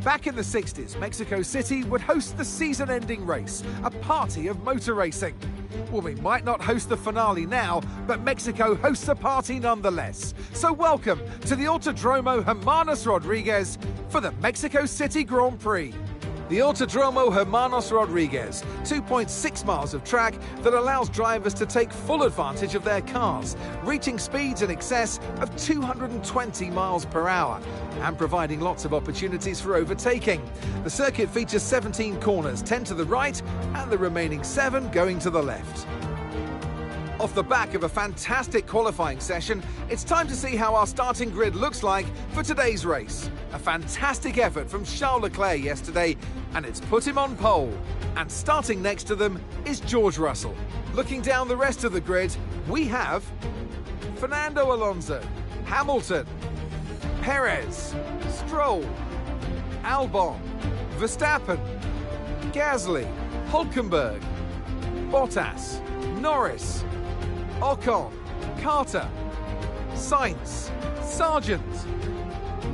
Back in the 60s, Mexico City would host the season-ending race, a party of motor racing. Well, we might not host the finale now, but Mexico hosts a party nonetheless. So welcome to the Autodromo Hermanos Rodriguez for the Mexico City Grand Prix. The Autodromo Hermanos Rodriguez, 2.6 miles of track that allows drivers to take full advantage of their cars, reaching speeds in excess of 220 miles per hour and providing lots of opportunities for overtaking. The circuit features 17 corners, 10 to the right and the remaining 7 going to the left. Off the back of a fantastic qualifying session, it's time to see how our starting grid looks like for today's race. A fantastic effort from Charles Leclerc yesterday, and it's put him on pole. And starting next to them is George Russell. Looking down the rest of the grid, we have Fernando Alonso, Hamilton, Perez, Stroll, Albon, Verstappen, Gasly, Hülkenberg, Bottas, Norris, Ocon, Carter, Sainz, Sargent,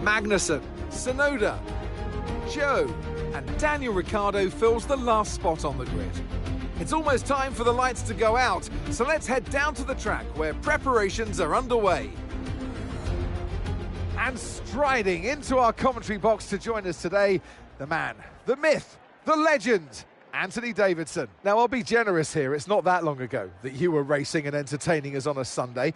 Magnussen, Tsunoda, Joe, and Daniel Ricciardo fills the last spot on the grid. It's almost time for the lights to go out, so let's head down to the track where preparations are underway. And striding into our commentary box to join us today, the man, the myth, the legend, Anthony Davidson. Now, I'll be generous here. It's not that long ago that you were racing and entertaining us on a Sunday.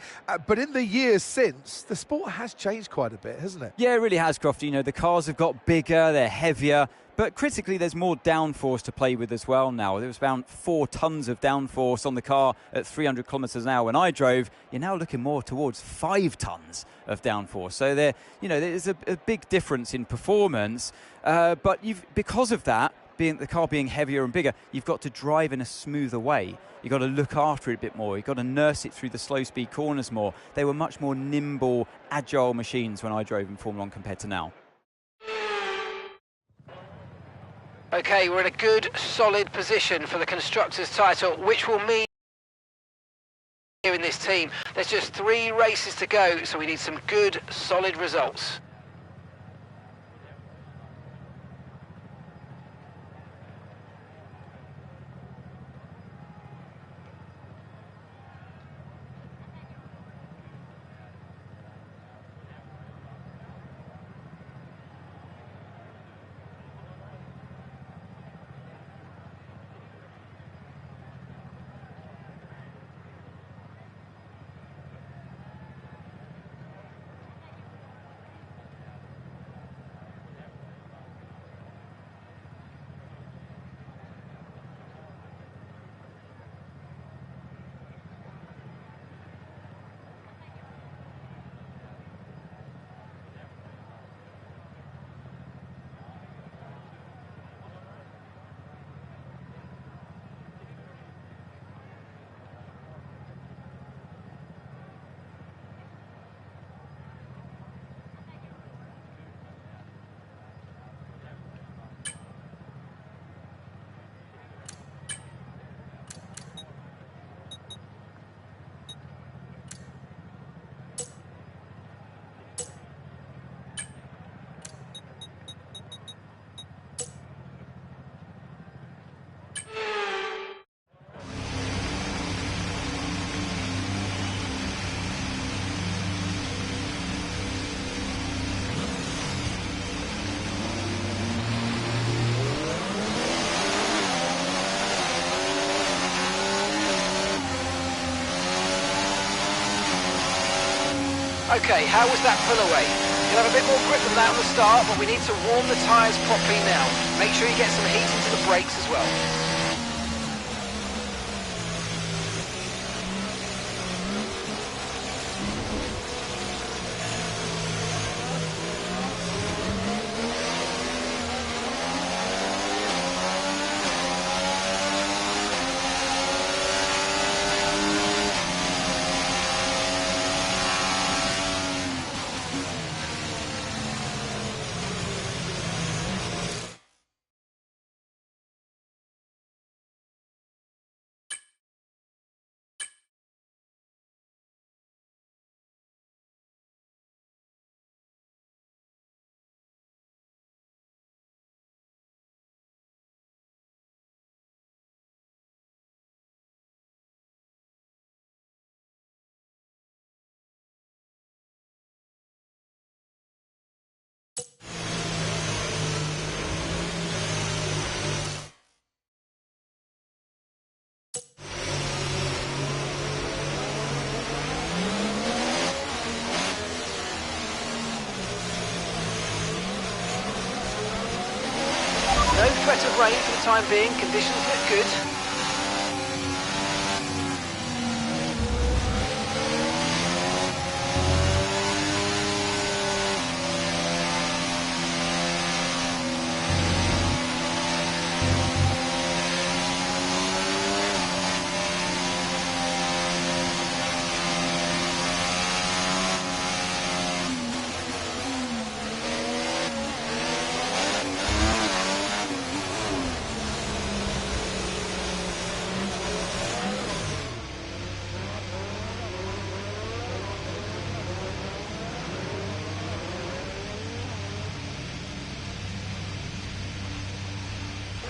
But in the years since, the sport has changed quite a bit, hasn't it? Yeah, it really has, Crofty. You know, the cars have got bigger, they're heavier, but critically, there's more downforce to play with as well now. There was around 4 tons of downforce on the car at 300 kilometres an hour when I drove. You're now looking more towards 5 tons of downforce. So there's a big difference in performance. But because of that, the car being heavier and bigger, you've got to drive in a smoother way. You've got to look after it a bit more. You've got to nurse it through the slow-speed corners more. They were much more nimble, agile machines when I drove in Formula 1 compared to now. Okay, we're in a good, solid position for the Constructors' title, which will mean here in this team. There's just 3 races to go, so we need some good, solid results. Okay, how was that pull away? You'll have a bit more grip than that on the start, but we need to warm the tyres properly now. Make sure you get some heat into the brakes as well. time being, conditions look good.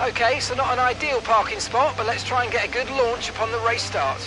Okay, so not an ideal parking spot, but let's try and get a good launch upon the race start.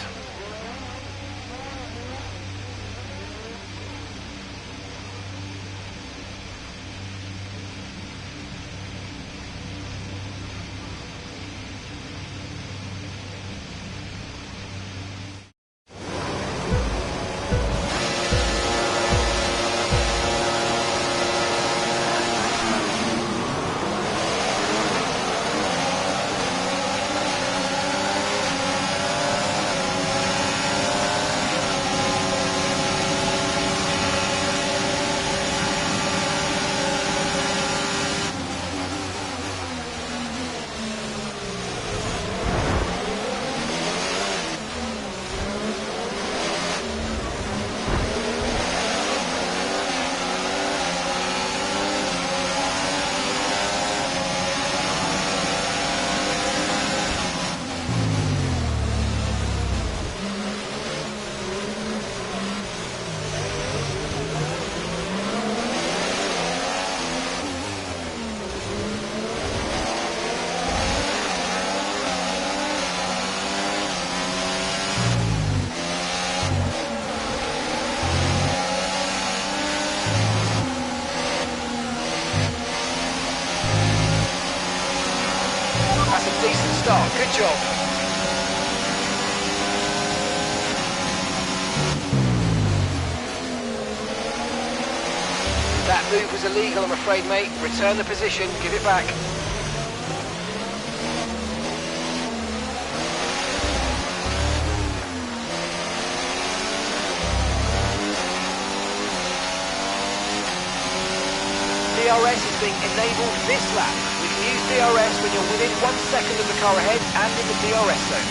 Decent start, good job. That move was illegal, I'm afraid, mate. Return the position, give it back. DRS is being enabled this lap. We can use DRS when you're within 1 second of the car ahead and in the DRS zone.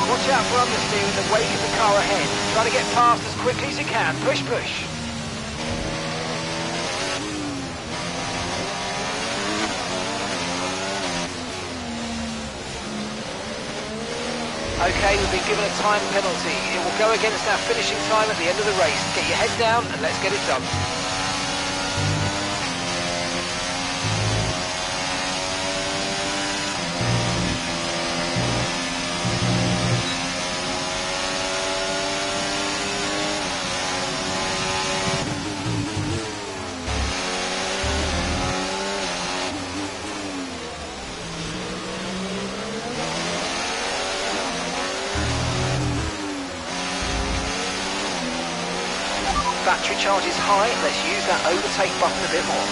Watch out for understeer in the wake of the car ahead. Try to get past as quickly as you can. Push, push. Okay, we've been given a time penalty. It will go against our finishing time at the end of the race. Get your head down and let's get it done. Battery charge is high, let's use that overtake button a bit more.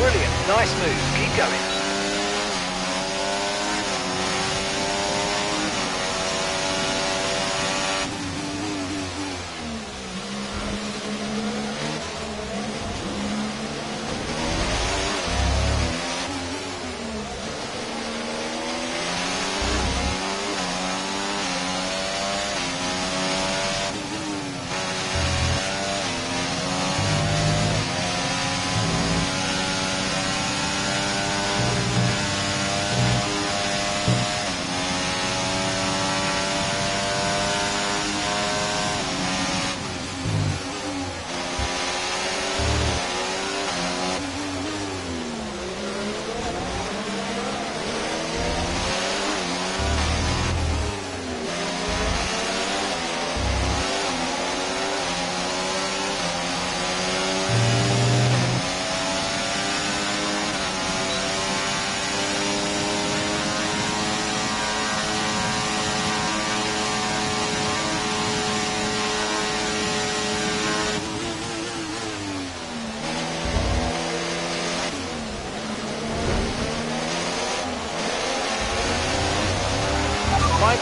Brilliant, nice move, keep going.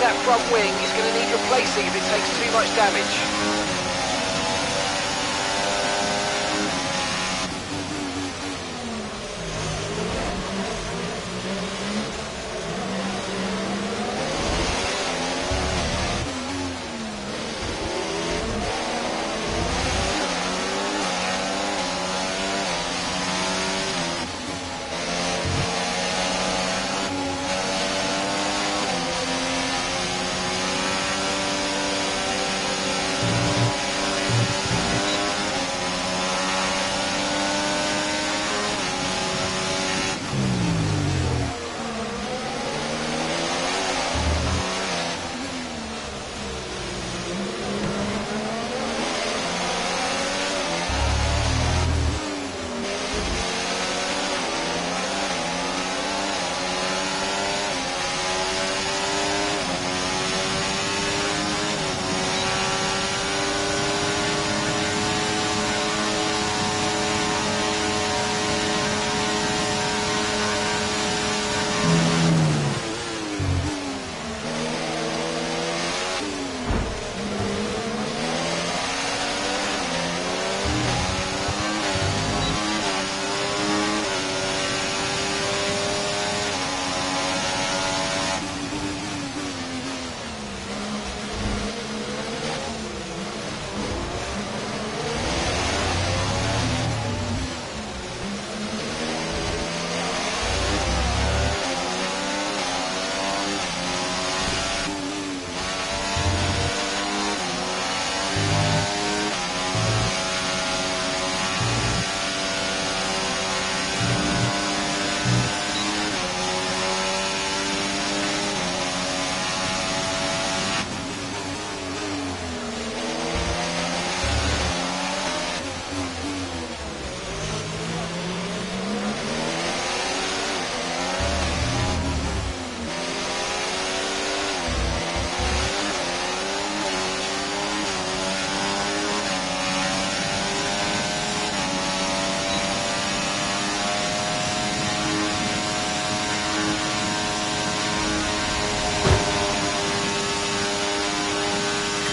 that front wing is going to need replacing if it takes too much damage.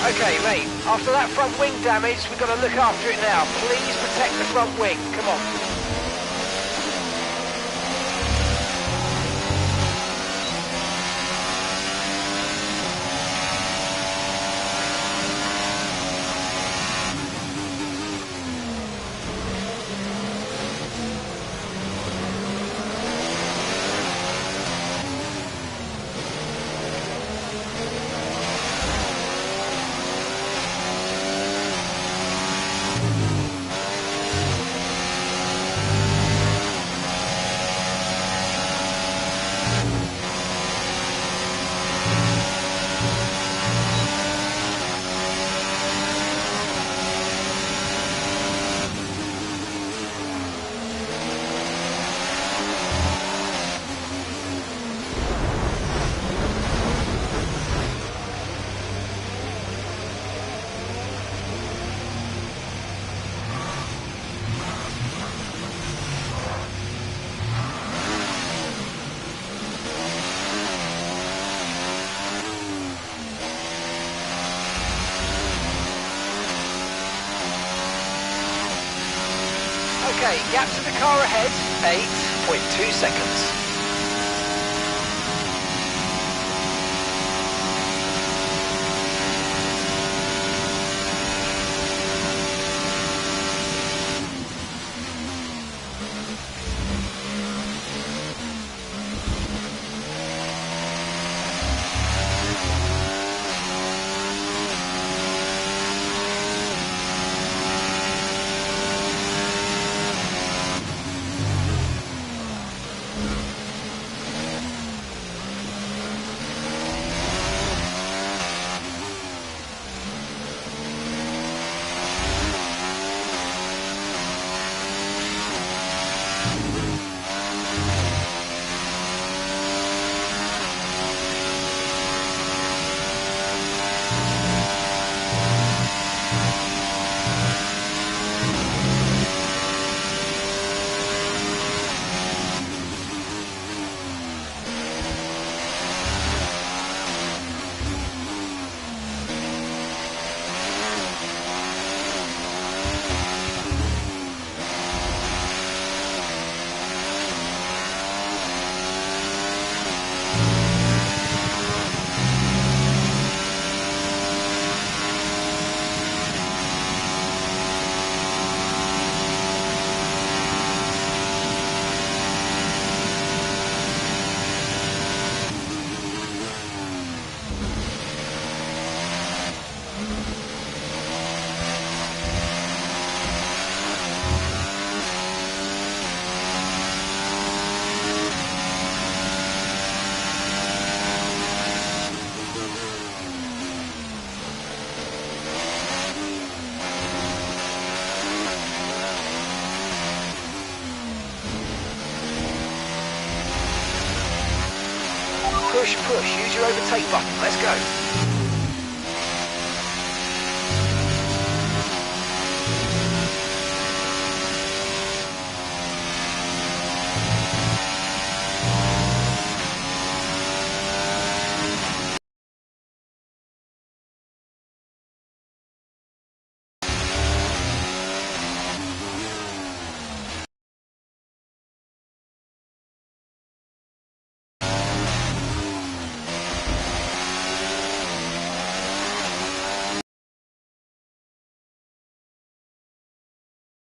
Okay, mate, after that front wing damage, we've got to look after it now. Please protect the front wing. Come on. Okay, gap to the car ahead, 8.2 seconds. push, push. Use your overtake button. Let's go.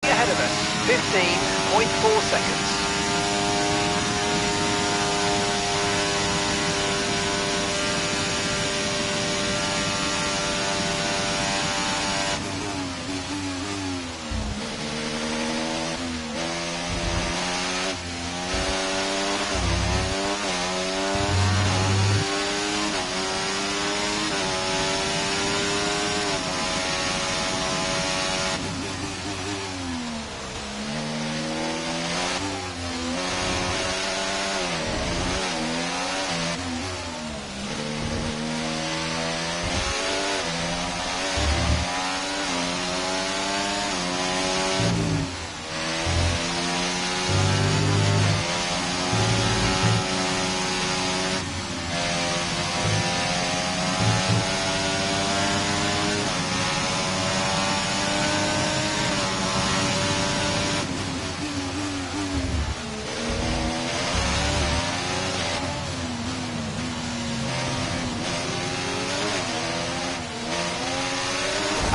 Ahead of us, 15.4 seconds.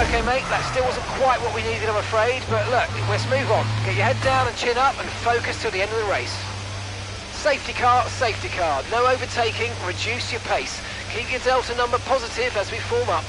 Okay, mate, that still wasn't quite what we needed, I'm afraid, but look, let's move on. Get your head down and chin up and focus till the end of the race. Safety car, no overtaking, reduce your pace. Keep your delta number positive as we form up.